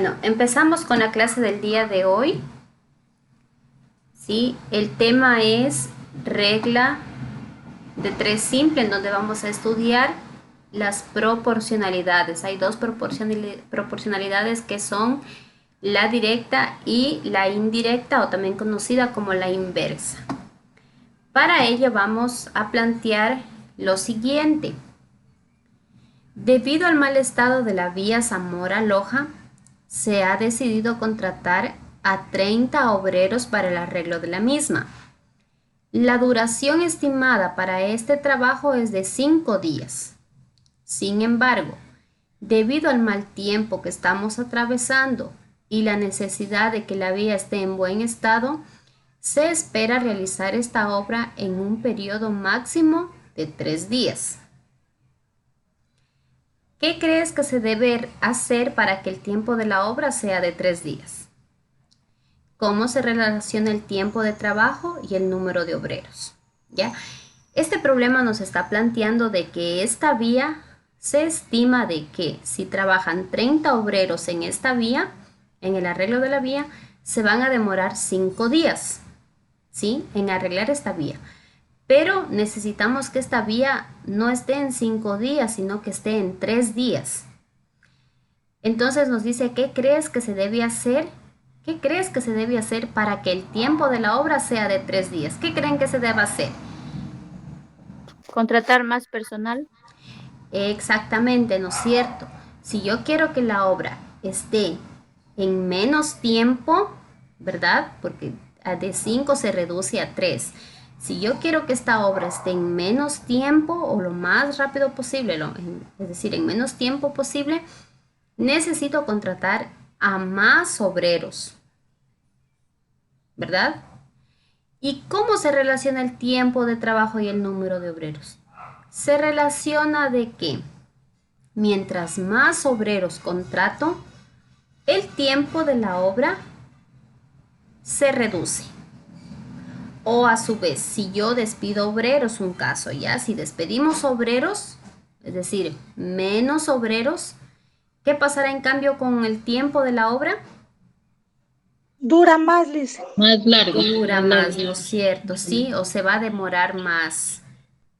Bueno, empezamos con la clase del día de hoy. ¿Sí? El tema es regla de 3 simple, en donde vamos a estudiar las proporcionalidades. Hay dos proporcionalidades que son la directa y la indirecta, o también conocida como la inversa. Para ello vamos a plantear lo siguiente. Debido al mal estado de la vía Zamora-Loja, se ha decidido contratar a 30 obreros para el arreglo de la misma. La duración estimada para este trabajo es de 5 días. Sin embargo, debido al mal tiempo que estamos atravesando y la necesidad de que la vía esté en buen estado, se espera realizar esta obra en un periodo máximo de 3 días. ¿Qué crees que se debe hacer para que el tiempo de la obra sea de 3 días? ¿Cómo se relaciona el tiempo de trabajo y el número de obreros? ¿Ya? Este problema nos está planteando de que esta vía se estima de que si trabajan 30 obreros en esta vía, en el arreglo de la vía, se van a demorar 5 días, ¿sí? En arreglar esta vía. Pero necesitamos que esta vía no esté en 5 días, sino que esté en 3 días. Entonces nos dice, ¿qué crees que se debe hacer? ¿Qué crees que se debe hacer para que el tiempo de la obra sea de 3 días? ¿Qué creen que se debe hacer? Contratar más personal. Exactamente, ¿no es cierto? Si yo quiero que la obra esté en menos tiempo, ¿verdad? Porque de 5 se reduce a 3. Si yo quiero que esta obra esté en menos tiempo o lo más rápido posible, es decir, en menos tiempo posible, necesito contratar a más obreros, ¿verdad? ¿Y cómo se relaciona el tiempo de trabajo y el número de obreros? Se relaciona de que mientras más obreros contrato, el tiempo de la obra se reduce. O a su vez, si yo despido obreros, un caso, ya, si despedimos obreros, es decir, menos obreros, ¿qué pasará en cambio con el tiempo de la obra? Dura más, Liz. Más largo, Dura más más, largo. ¿no es cierto? Sí, o se va a demorar más,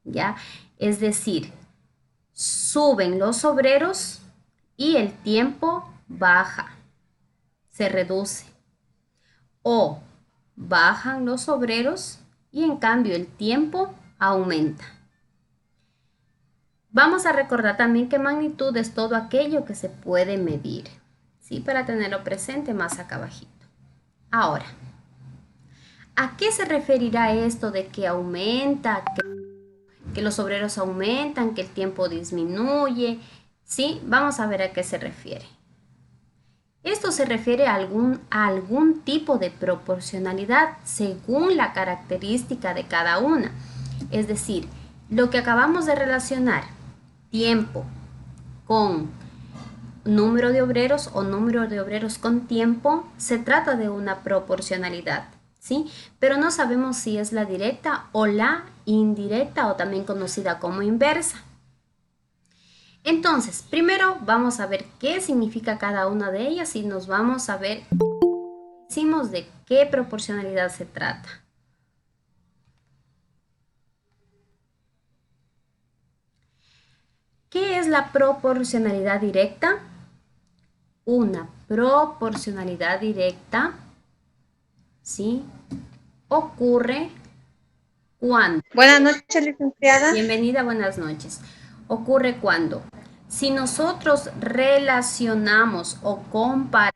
¿ya? Es decir, suben los obreros y el tiempo baja, se reduce. O bajan los obreros y en cambio el tiempo aumenta. Vamos a recordar también que magnitud es todo aquello que se puede medir, ¿sí? Para tenerlo presente más acá abajito. Ahora, ¿a qué se referirá esto de que aumenta, que los obreros aumentan, que el tiempo disminuye? ¿Sí? Vamos a ver a qué se refiere. Esto se refiere a algún tipo de proporcionalidad según la característica de cada una. Es decir, lo que acabamos de relacionar, tiempo con número de obreros o número de obreros con tiempo, se trata de una proporcionalidad, ¿sí? Pero no sabemos si es la directa o la indirecta, o también conocida como inversa. Entonces, primero vamos a ver qué significa cada una de ellas y nos vamos a ver, decimos, de qué proporcionalidad se trata. ¿Qué es la proporcionalidad directa? Una proporcionalidad directa, ¿sí? Ocurre cuando. Buenas noches, licenciada. Bienvenida, buenas noches. Ocurre cuando, si nosotros relacionamos o comparamos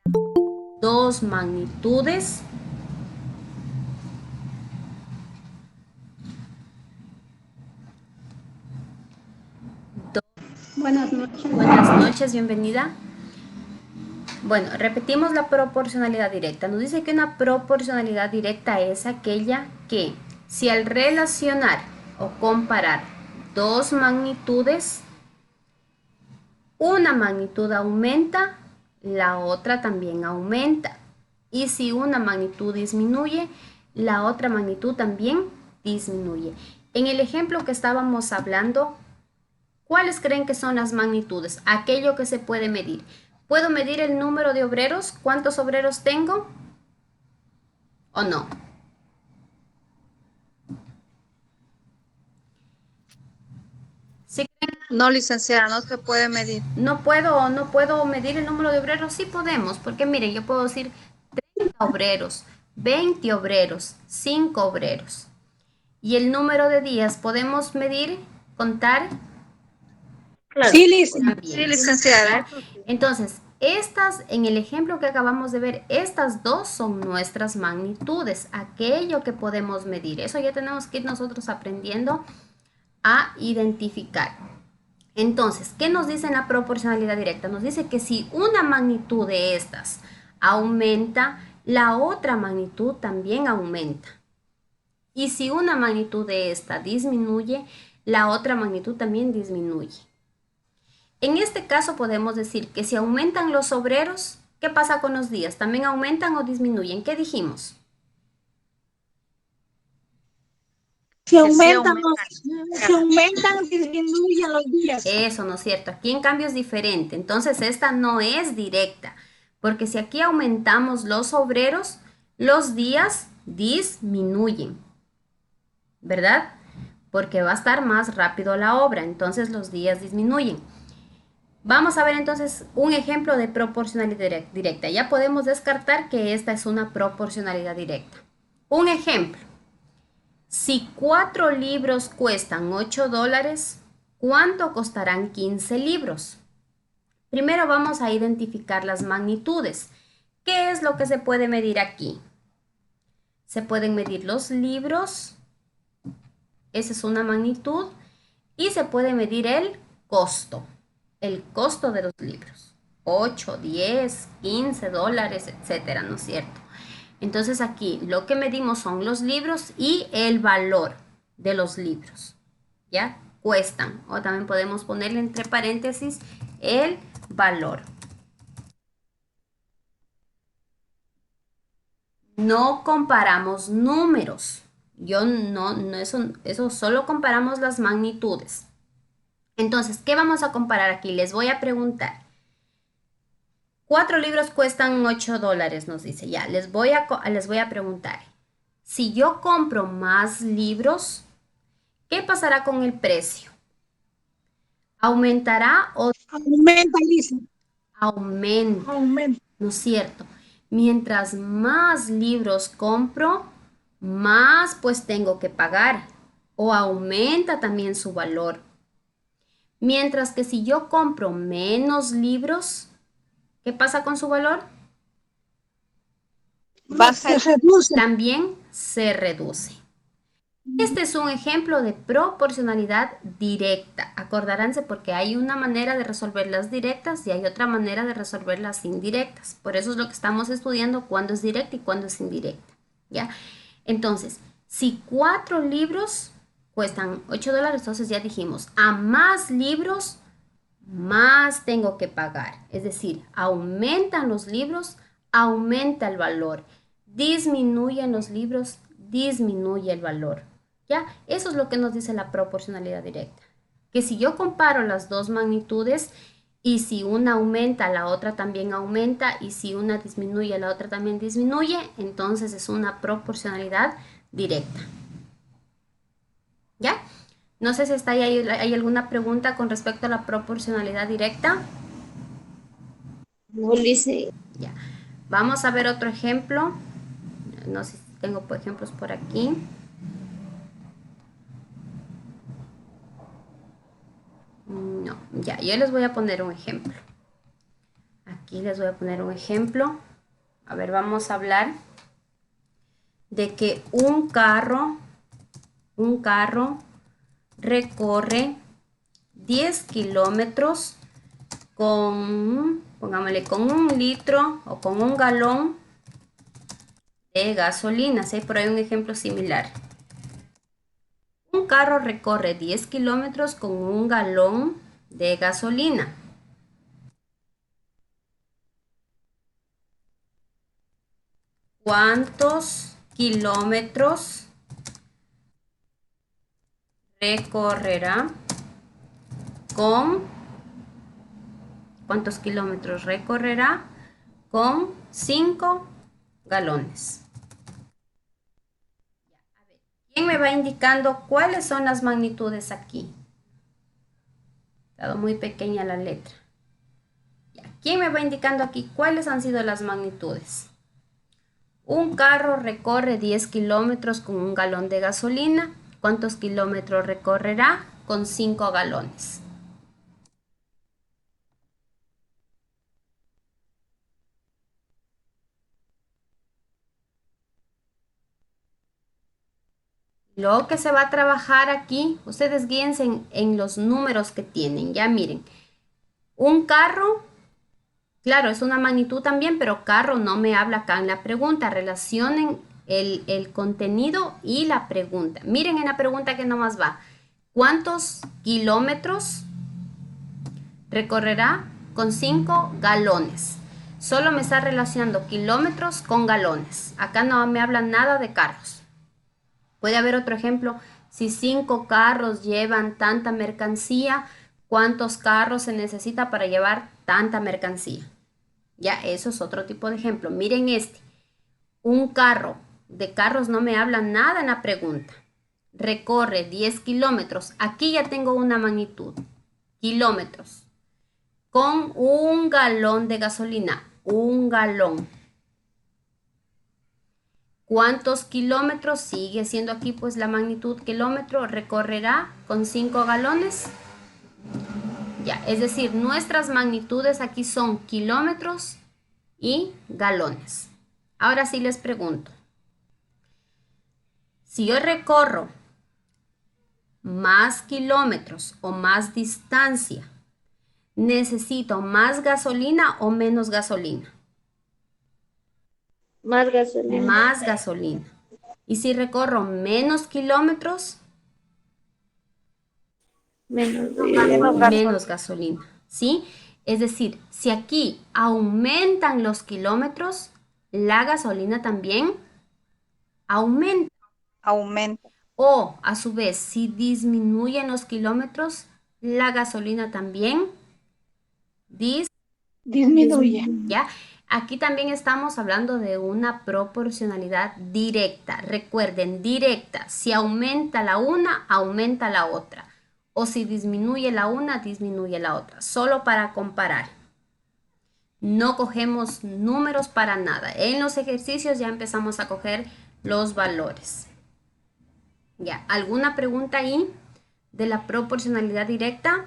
dos magnitudes, buenas noches, bienvenida. Bueno, repetimos la proporcionalidad directa. Nos dice que una proporcionalidad directa es aquella que, si al relacionar o comparar dos magnitudes, una magnitud aumenta, la otra también aumenta. Y si una magnitud disminuye, la otra magnitud también disminuye. En el ejemplo que estábamos hablando, ¿cuáles creen que son las magnitudes? Aquello que se puede medir. ¿Puedo medir el número de obreros? ¿Cuántos obreros tengo? ¿O no? ¿Sí? No, licenciada, no se puede medir. ¿No puedo medir el número de obreros? Sí podemos, porque miren, yo puedo decir 30 obreros, 20 obreros, 5 obreros. Y el número de días, ¿podemos medir, contar? Claro. Sí, También. licenciada. Entonces, estas, en el ejemplo que acabamos de ver, estas dos son nuestras magnitudes, aquello que podemos medir. Eso ya tenemos que ir nosotros aprendiendo a identificar. Entonces, ¿qué nos dice en la proporcionalidad directa? Nos dice que si una magnitud de estas aumenta, la otra magnitud también aumenta. Y si una magnitud de esta disminuye, la otra magnitud también disminuye. En este caso podemos decir que si aumentan los obreros, ¿qué pasa con los días? ¿También aumentan o disminuyen? ¿Qué dijimos? Si aumentan, disminuyen los días. Eso, ¿no es cierto? Aquí en cambio es diferente. Entonces esta no es directa, porque si aquí aumentamos los obreros, los días disminuyen, ¿verdad? Porque va a estar más rápido la obra, entonces los días disminuyen. Vamos a ver entonces un ejemplo de proporcionalidad directa. Ya podemos descartar que esta es una proporcionalidad directa. Un ejemplo. Si 4 libros cuestan $8, ¿cuánto costarán 15 libros? Primero vamos a identificar las magnitudes. ¿Qué es lo que se puede medir aquí? Se pueden medir los libros, esa es una magnitud, y se puede medir el costo de los libros. 8, 10, 15 dólares, etcétera, ¿no es cierto? Entonces aquí lo que medimos son los libros y el valor de los libros, ¿ya? Cuestan, o también podemos ponerle entre paréntesis el valor. No comparamos números. Eso solo comparamos las magnitudes. Entonces, ¿qué vamos a comparar aquí? Les voy a preguntar. 4 libros cuestan $8, nos dice. Ya, les voy a preguntar. Si yo compro más libros, ¿qué pasará con el precio? ¿Aumentará o Aumenta, Lisa. aumenta? Aumenta. ¿No es cierto? Mientras más libros compro, más pues tengo que pagar o aumenta también su valor. Mientras que si yo compro menos libros, ¿qué pasa con su valor? Se reduce. También se reduce. Este es un ejemplo de proporcionalidad directa. Acordaránse porque hay una manera de resolver las directas y hay otra manera de resolver las indirectas. Por eso es lo que estamos estudiando, cuándo es directa y cuándo es indirecta. ¿Ya? Entonces, si 4 libros cuestan $8, entonces ya dijimos, a más libros, más tengo que pagar. Es decir, aumentan los libros, aumenta el valor. Disminuyen los libros, disminuye el valor. ¿Ya? Eso es lo que nos dice la proporcionalidad directa. Que si yo comparo las dos magnitudes y si una aumenta, la otra también aumenta y si una disminuye, la otra también disminuye, entonces es una proporcionalidad directa. ¿Ya? No sé si está ahí, hay alguna pregunta con respecto a la proporcionalidad directa. No, Lice. Ya. Vamos a ver otro ejemplo. No sé si tengo ejemplos por aquí. No, ya, yo les voy a poner un ejemplo. Aquí les voy a poner un ejemplo. A ver, vamos a hablar de que un carro recorre 10 kilómetros pongámosle, con 1 litro o con 1 galón de gasolina. ¿Sí? Por ahí un ejemplo similar. Un carro recorre 10 kilómetros con 1 galón de gasolina. ¿Cuántos kilómetros recorrerá con ¿Cuántos kilómetros recorrerá con 5 galones? ¿Quién me va indicando cuáles son las magnitudes aquí? Ha dado muy pequeña la letra. ¿Quién me va indicando aquí cuáles han sido las magnitudes? Un carro recorre 10 kilómetros con un galón de gasolina. ¿Cuántos kilómetros recorrerá con 5 galones? Lo que se va a trabajar aquí, ustedes guíense en los números que tienen. Ya miren, un carro, claro, es una magnitud también, pero carro no me habla acá en la pregunta. Relacionen el contenido y la pregunta. Miren en la pregunta que nomás va. ¿Cuántos kilómetros recorrerá con 5 galones? Solo me está relacionando kilómetros con galones. Acá no me habla nada de carros. Puede haber otro ejemplo. Si 5 carros llevan tanta mercancía, ¿cuántos carros se necesita para llevar tanta mercancía? Ya, eso es otro tipo de ejemplo. Miren este. Un carro. De carros no me habla nada en la pregunta. Recorre 10 kilómetros. Aquí ya tengo una magnitud. Kilómetros. Con un galón de gasolina. Un galón. ¿Cuántos kilómetros? Sigue siendo aquí pues la magnitud kilómetro. Recorrerá con 5 galones. Ya, es decir, nuestras magnitudes aquí son kilómetros y galones. Ahora sí les pregunto. Si yo recorro más kilómetros o más distancia, ¿necesito más gasolina o menos gasolina? Más gasolina. Más gasolina. Y si recorro menos kilómetros, menos gasolina, ¿sí? Es decir, si aquí aumentan los kilómetros, la gasolina también aumenta. Aumenta. O, a su vez, si disminuyen los kilómetros, la gasolina también Disminuye. ¿ya? Aquí también estamos hablando de una proporcionalidad directa. Recuerden, directa. Si aumenta la una, aumenta la otra. O si disminuye la una, disminuye la otra. Solo para comparar. No cogemos números para nada. En los ejercicios ya empezamos a coger los valores. ¿Ya? ¿Alguna pregunta ahí de la proporcionalidad directa?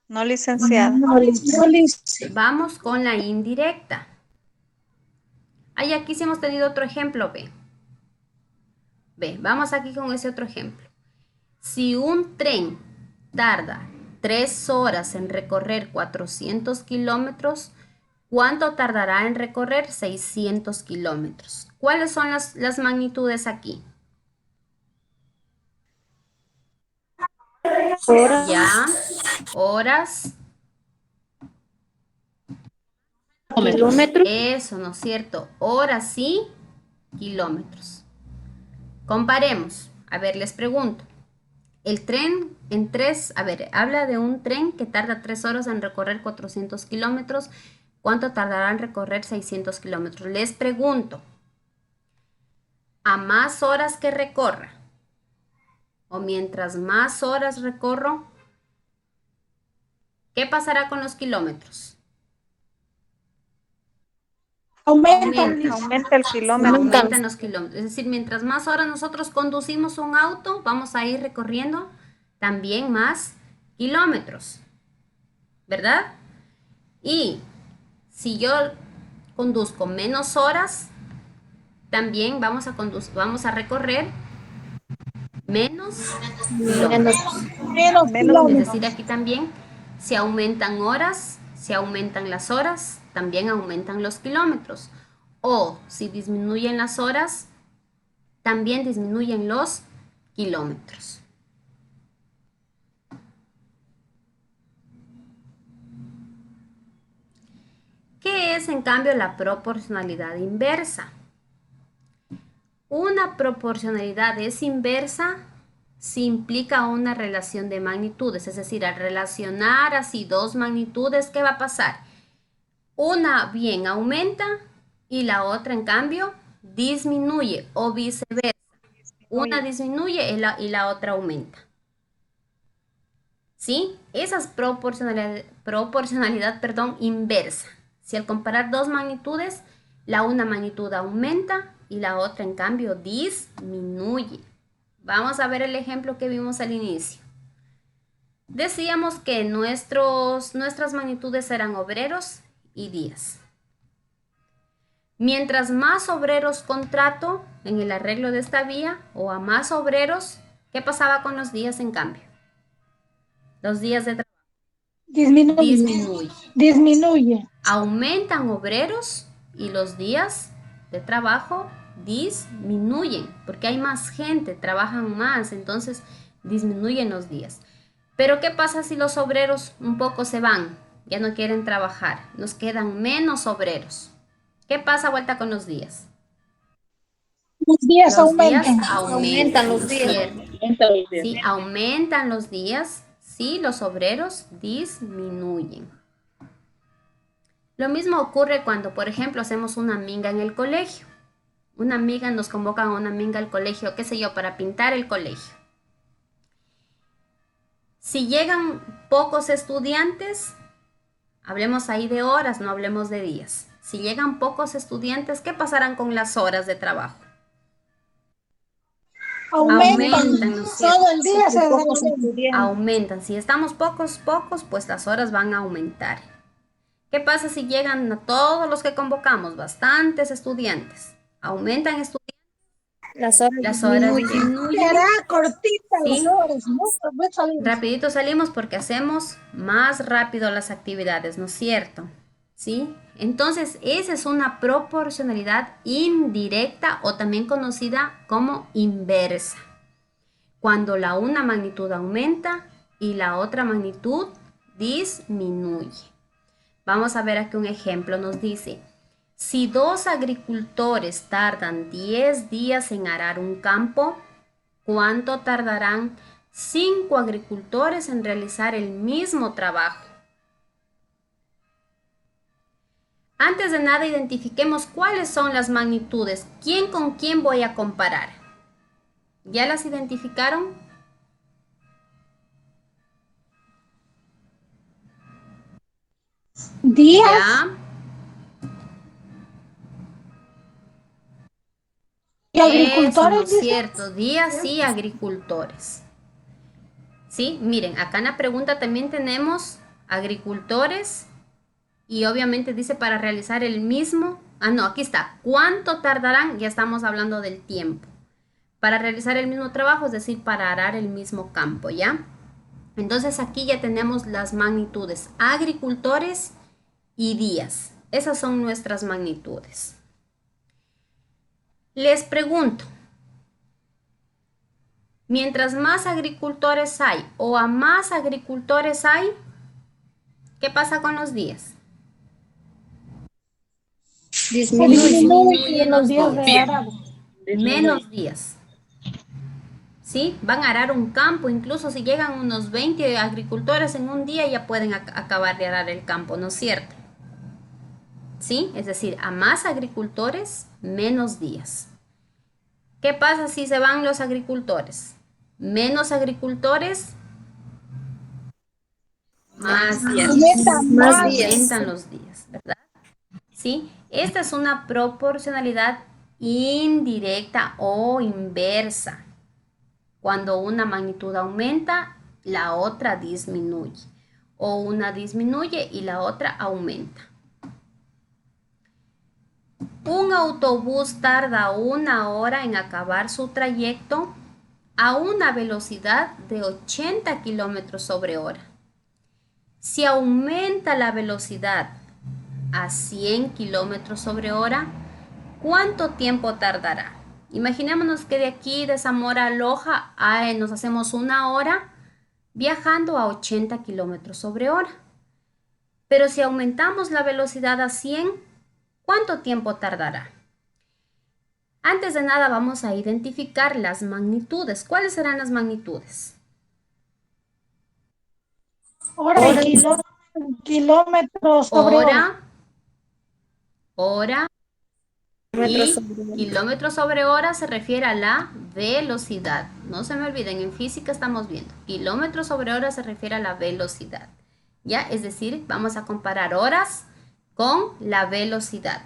No, licenciada. No, licenciada. Vamos con la indirecta. Ahí aquí sí hemos tenido otro ejemplo, ve. Ve, vamos aquí con ese otro ejemplo. Si un tren tarda 3 horas en recorrer 400 kilómetros, ¿cuánto tardará en recorrer 600 kilómetros? ¿Cuáles son las magnitudes aquí? Horas. Ya, horas. Kilómetros. Eso, ¿no es cierto? Horas y kilómetros. Comparemos. A ver, les pregunto. El tren habla de un tren que tarda 3 horas en recorrer 400 kilómetros. ¿Cuánto tardará en recorrer 600 kilómetros? Les pregunto, a más horas que recorra, o mientras más horas recorro, ¿qué pasará con los kilómetros? Aumentan. Aumenta el kilómetro. Aumentan los kilómetros. Es decir, mientras más horas nosotros conducimos un auto, vamos a ir recorriendo también más kilómetros, ¿verdad? Y si yo conduzco menos horas, también vamos a recorrer menos kilómetros. Menos Es kilómetros. decir, aquí también, si aumentan horas, si aumentan las horas, también aumentan los kilómetros. O si disminuyen las horas, también disminuyen los kilómetros. ¿Qué es en cambio la proporcionalidad inversa? Una proporcionalidad es inversa si implica una relación de magnitudes, es decir, al relacionar así dos magnitudes, ¿qué va a pasar? Una bien aumenta y la otra en cambio disminuye o viceversa. Una disminuye y la otra aumenta. ¿Sí? Esa es proporcionalidad, perdón, inversa. Si al comparar dos magnitudes, la una magnitud aumenta y la otra en cambio disminuye. Vamos a ver el ejemplo que vimos al inicio. Decíamos que nuestras magnitudes eran obreros y días. Mientras más obreros contrato en el arreglo de esta vía o a más obreros, ¿qué pasaba con los días en cambio? Los días de trabajo Disminuye. Aumentan obreros y los días de trabajo disminuyen porque hay más gente, trabajan más, entonces disminuyen los días. Pero ¿qué pasa si los obreros un poco se van? Ya no quieren trabajar, nos quedan menos obreros. ¿Qué pasa vuelta con los días? Los días Los días aumentan. aumentan los días. ¿cierto? Sí, aumentan los días, sí, los obreros disminuyen. Lo mismo ocurre cuando, por ejemplo, hacemos una minga en el colegio. Una amiga nos convoca a una minga al colegio, qué sé yo, para pintar el colegio. Si llegan pocos estudiantes, hablemos ahí de horas, no hablemos de días. Si llegan pocos estudiantes, ¿qué pasarán con las horas de trabajo? Aumentan, ¿no es cierto? Todo el día se aumenta. Aumentan. Si estamos pocos, pues las horas van a aumentar. ¿Qué pasa si llegan a todos los que convocamos? Bastantes estudiantes. ¿Aumentan estudiantes? Las horas Las horas disminuyen. disminuyen. Será cortita Sí. las horas, ¿no? Tal vez salimos. Rapidito salimos porque hacemos más rápido las actividades, ¿no es cierto? ¿Sí? Entonces, esa es una proporcionalidad indirecta o también conocida como inversa. Cuando la una magnitud aumenta y la otra magnitud disminuye. Vamos a ver aquí un ejemplo. Nos dice, si dos agricultores tardan 10 días en arar un campo, ¿cuánto tardarán 5 agricultores en realizar el mismo trabajo? Antes de nada, identifiquemos cuáles son las magnitudes. ¿Quién con quién voy a comparar? ¿Ya las identificaron? Días. ¿Ya? Y agricultores, Eso, ¿no es dice. cierto? Días y agricultores. Sí, miren, acá en la pregunta también tenemos agricultores y obviamente dice para realizar el mismo. Ah, no, aquí está. ¿Cuánto tardarán? Ya estamos hablando del tiempo. Para realizar el mismo trabajo, es decir, para arar el mismo campo, ¿ya? Entonces aquí ya tenemos las magnitudes agricultores y días. Esas son nuestras magnitudes. Les pregunto, mientras más agricultores hay o a más agricultores hay, ¿qué pasa con los días? Disminuyen los días de días. arado. Menos días. ¿Sí? Van a arar un campo, incluso si llegan unos 20 agricultores en un día ya pueden acabar de arar el campo, ¿no es cierto? ¿Sí? Es decir, a más agricultores, menos días. ¿Qué pasa si se van los agricultores? Menos agricultores, más días. Aumentan los días, ¿verdad? ¿Sí? Esta es una proporcionalidad indirecta o inversa. Cuando una magnitud aumenta, la otra disminuye. O una disminuye y la otra aumenta. Un autobús tarda 1 hora en acabar su trayecto a una velocidad de 80 kilómetros sobre hora. Si aumenta la velocidad a 100 kilómetros sobre hora, ¿cuánto tiempo tardará? Imaginémonos que de aquí de Zamora a Loja nos hacemos 1 hora viajando a 80 kilómetros sobre hora. Pero si aumentamos la velocidad a 100, ¿cuánto tiempo tardará? Antes de nada vamos a identificar las magnitudes. ¿Cuáles serán las magnitudes? Hora y kilómetros sobre hora. Hora y kilómetros sobre hora se refiere a la velocidad. No se me olviden, en física estamos viendo. Kilómetros sobre hora se refiere a la velocidad. ¿Ya? Es decir, vamos a comparar horas con la velocidad.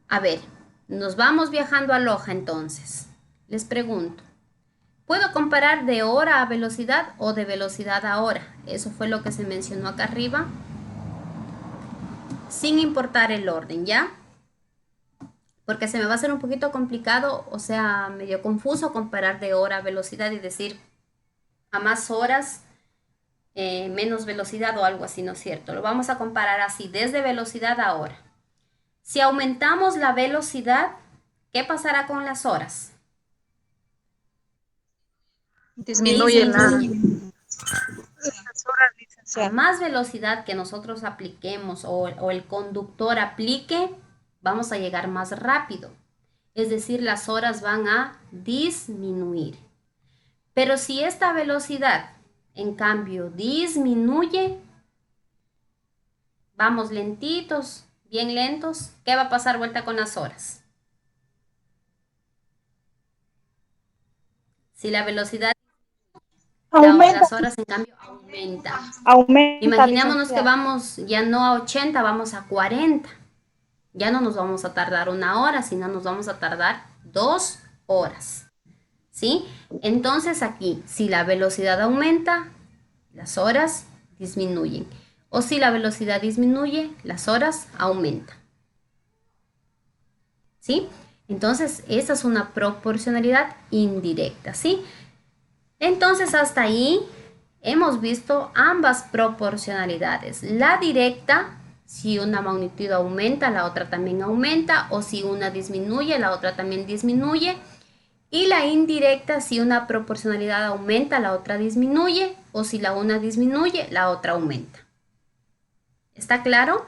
A ver, nos vamos viajando a Loja entonces. Les pregunto, ¿puedo comparar de hora a velocidad o de velocidad a hora? Eso fue lo que se mencionó acá arriba. Sin importar el orden, ¿ya? Porque se me va a hacer un poquito complicado, o sea, medio confuso comparar de hora a velocidad y decir a más horas, menos velocidad o algo así, ¿no es cierto? Lo vamos a comparar así, desde velocidad a hora. Si aumentamos la velocidad, ¿qué pasará con las horas? Disminuye las horas, A licenciada. más velocidad que nosotros apliquemos o el conductor aplique, vamos a llegar más rápido. Es decir, las horas van a disminuir. Pero si esta velocidad, en cambio, disminuye, vamos lentitos, bien lentos, ¿qué va a pasar vuelta con las horas? Si la velocidad, Aumenta. las horas en cambio aumenta. Aumenta, Imaginémonos que licenciada. vamos ya no a 80, vamos a 40. Ya no nos vamos a tardar 1 hora, sino nos vamos a tardar 2 horas. ¿Sí? Entonces aquí, si la velocidad aumenta, las horas disminuyen. O si la velocidad disminuye, las horas aumentan. ¿Sí? Entonces, esa es una proporcionalidad indirecta, ¿sí? Entonces, hasta ahí hemos visto ambas proporcionalidades. La directa, si una magnitud aumenta, la otra también aumenta, o si una disminuye, la otra también disminuye. Y la indirecta, si una proporcionalidad aumenta, la otra disminuye, o si la una disminuye, la otra aumenta. ¿Está claro?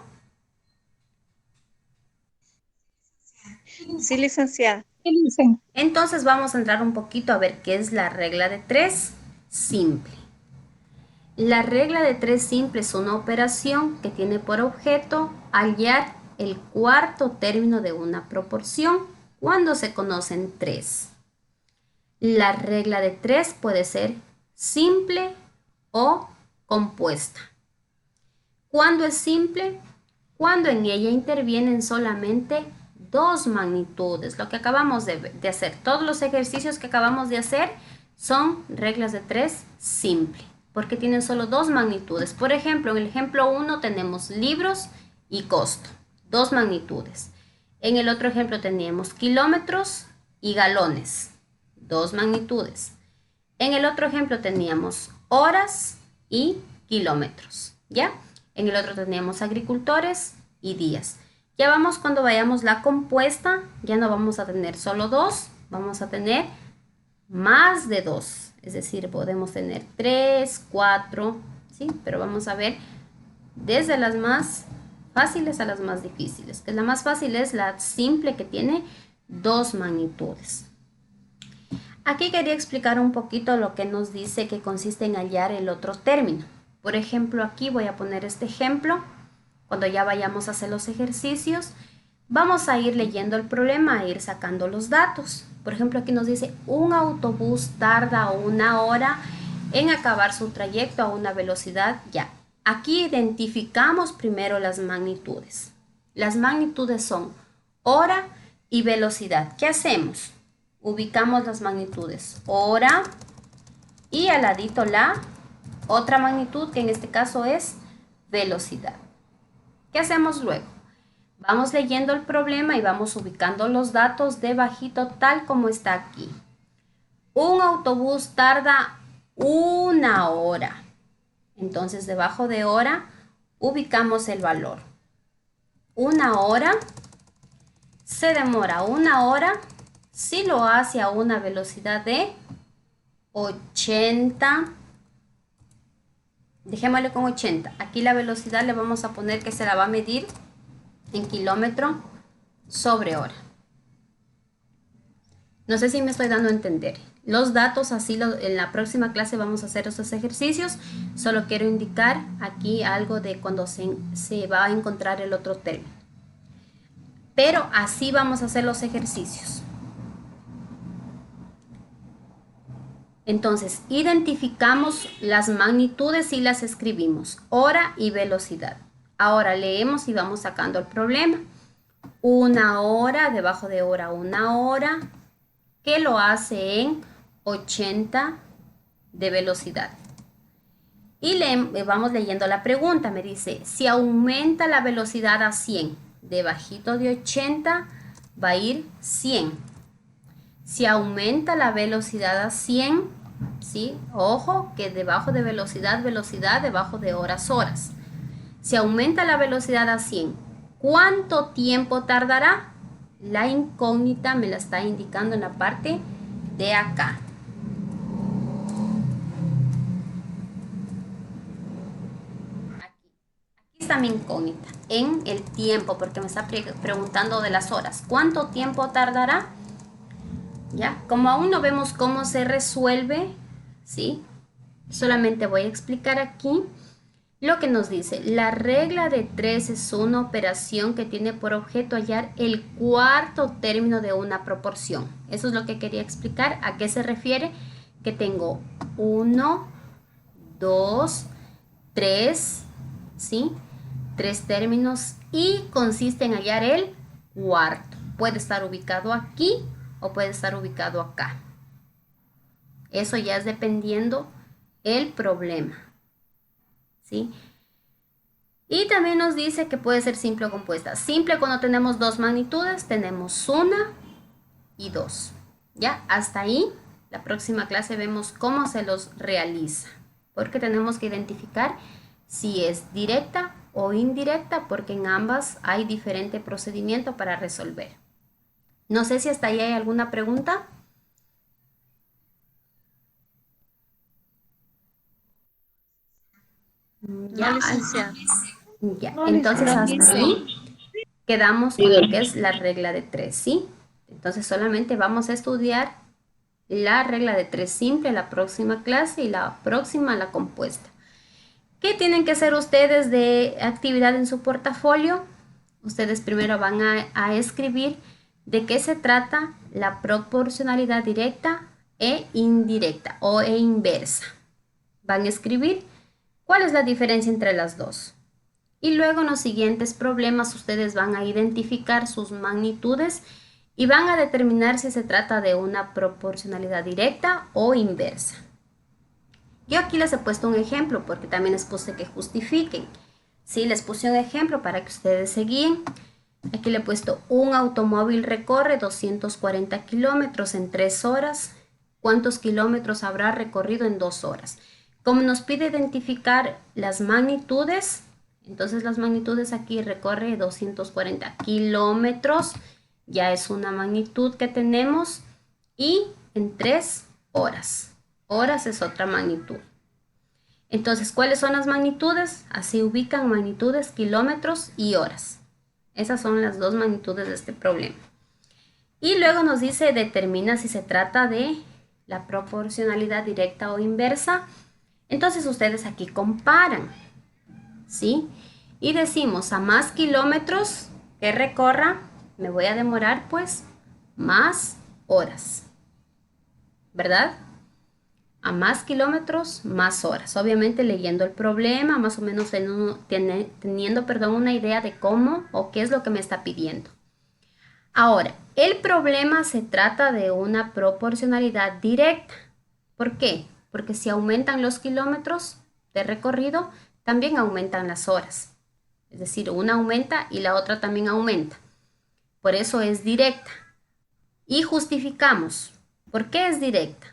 Sí, licenciada. ¿Qué dicen? Entonces vamos a entrar un poquito a ver qué es la regla de 3 simple. La regla de 3 simple es una operación que tiene por objeto hallar el cuarto término de una proporción cuando se conocen 3. La regla de 3 puede ser simple o compuesta. ¿Cuándo es simple? Cuando en ella intervienen solamente dos magnitudes. Lo que acabamos de hacer, todos los ejercicios que acabamos de hacer son reglas de 3 simple, porque tienen solo dos magnitudes. Por ejemplo, en el ejemplo 1 tenemos libros y costo, dos magnitudes. En el otro ejemplo teníamos kilómetros y galones, dos magnitudes. En el otro ejemplo teníamos horas y kilómetros, ¿ya? En el otro teníamos agricultores y días. Ya vamos, cuando vayamos la compuesta, ya no vamos a tener solo dos, vamos a tener más de dos. Es decir, podemos tener 3, 4, ¿sí? Pero vamos a ver desde las más fáciles a las más difíciles. Que la más fácil es la simple, que tiene dos magnitudes. Aquí quería explicar un poquito lo que nos dice que consiste en hallar el otro término. Por ejemplo, aquí voy a poner este ejemplo. Cuando ya vayamos a hacer los ejercicios, vamos a ir leyendo el problema, a ir sacando los datos. Por ejemplo, aquí nos dice, un autobús tarda 1 hora en acabar su trayecto a una velocidad ya. Aquí identificamos primero las magnitudes. Las magnitudes son hora y velocidad. ¿Qué hacemos? Ubicamos las magnitudes, hora y al ladito la otra magnitud, que en este caso es velocidad. ¿Qué hacemos luego? Vamos leyendo el problema y vamos ubicando los datos debajito tal como está aquí. Un autobús tarda 1 hora. Entonces debajo de hora ubicamos el valor. 1 hora se demora 1 hora si lo hace a una velocidad de 80. Dejémosle con 80. Aquí la velocidad le vamos a poner que se la va a medir en kilómetro sobre hora. No sé si me estoy dando a entender. Los datos, así en la próxima clase vamos a hacer estos ejercicios. Solo quiero indicar aquí algo de cuando se va a encontrar el otro término. Pero así vamos a hacer los ejercicios. Entonces, identificamos las magnitudes y las escribimos. Hora y velocidad. Ahora leemos y vamos sacando el problema. 1 hora, debajo de hora, 1 hora, que lo hace en 80 de velocidad. Y vamos leyendo la pregunta. Me dice, si aumenta la velocidad a 100, debajito de 80 va a ir 100. Si aumenta la velocidad a 100, ¿sí? Ojo que debajo de velocidad, velocidad, debajo de horas, horas. Si aumenta la velocidad a 100, ¿cuánto tiempo tardará? La incógnita me la está indicando en la parte de acá. Aquí está mi incógnita, en el tiempo, porque me está preguntando de las horas. ¿Cuánto tiempo tardará? ¿Ya? Como aún no vemos cómo se resuelve, ¿sí? Solamente voy a explicar aquí lo que nos dice. La regla de 3 es una operación que tiene por objeto hallar el cuarto término de una proporción. Eso es lo que quería explicar. ¿A qué se refiere? Que tengo 1, 2, 3, ¿sí? 3 términos y consiste en hallar el cuarto. Puede estar ubicado aquí o puede estar ubicado acá. Eso ya es dependiendo el problema, ¿sí? Y también nos dice que puede ser simple o compuesta. Simple cuando tenemos dos magnitudes, tenemos 1 y 2. ¿Ya? Hasta ahí, la próxima clase vemos cómo se los realiza. Porque tenemos que identificar si es directa o indirecta, porque en ambas hay diferente procedimiento para resolver. No sé si hasta ahí hay alguna pregunta. No, licenciada. Ya, No, entonces hasta licenciada. ahí quedamos con lo que es la regla de 3, ¿sí? Entonces solamente vamos a estudiar la regla de 3 simple la próxima clase y la próxima la compuesta. ¿Qué tienen que hacer ustedes de actividad en su portafolio? Ustedes primero van a escribir de qué se trata la proporcionalidad directa e indirecta o inversa. Van a escribir cuál es la diferencia entre las dos. Y luego en los siguientes problemas ustedes van a identificar sus magnitudes y van a determinar si se trata de una proporcionalidad directa o inversa. Yo aquí les he puesto un ejemplo porque también les puse que justifiquen. Sí, les puse un ejemplo para que ustedes se guíen. Aquí le he puesto un automóvil recorre 240 kilómetros en 3 horas. ¿Cuántos kilómetros habrá recorrido en 2 horas? Como nos pide identificar las magnitudes, entonces las magnitudes aquí recorre 240 kilómetros. Ya es una magnitud que tenemos. Y en 3 horas. Horas es otra magnitud. Entonces, ¿cuáles son las magnitudes? Así ubican magnitudes, kilómetros y horas. Esas son las dos magnitudes de este problema. Y luego nos dice, determina si se trata de la proporcionalidad directa o inversa. Entonces, ustedes aquí comparan, ¿sí? Y decimos, a más kilómetros que recorra, me voy a demorar, pues, más horas, ¿verdad? A más kilómetros, más horas. Obviamente leyendo el problema, más o menos teniendo una idea de cómo o qué es lo que me está pidiendo. Ahora, el problema se trata de una proporcionalidad directa. ¿Por qué? Porque si aumentan los kilómetros de recorrido, también aumentan las horas. Es decir, una aumenta y la otra también aumenta. Por eso es directa. Y justificamos. ¿Por qué es directa?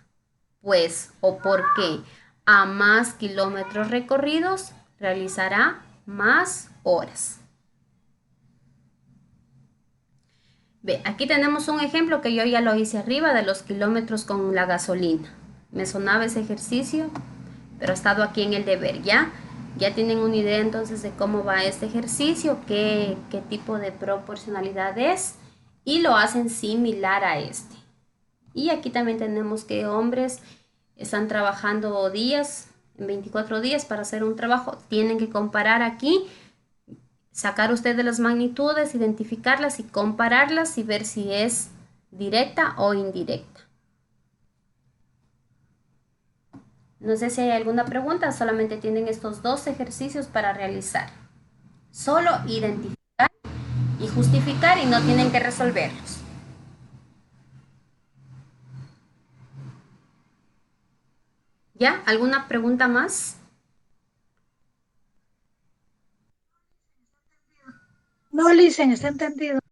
Pues, o porque a más kilómetros recorridos realizará más horas. Ve, aquí tenemos un ejemplo que yo ya lo hice arriba de los kilómetros con la gasolina. Me sonaba ese ejercicio, pero ha estado aquí en el deber, ¿ya? Ya tienen una idea entonces de cómo va este ejercicio, qué tipo de proporcionalidad es, y lo hacen similar a este. Y aquí también tenemos que hombres están trabajando días, en 24 días para hacer un trabajo. Tienen que comparar aquí, sacar ustedes las magnitudes, identificarlas y compararlas y ver si es directa o indirecta. No sé si hay alguna pregunta, solamente tienen estos dos ejercicios para realizar. Solo identificar y justificar y no tienen que resolverlos. ¿Ya? ¿Alguna pregunta más? No, Licen, está entendido.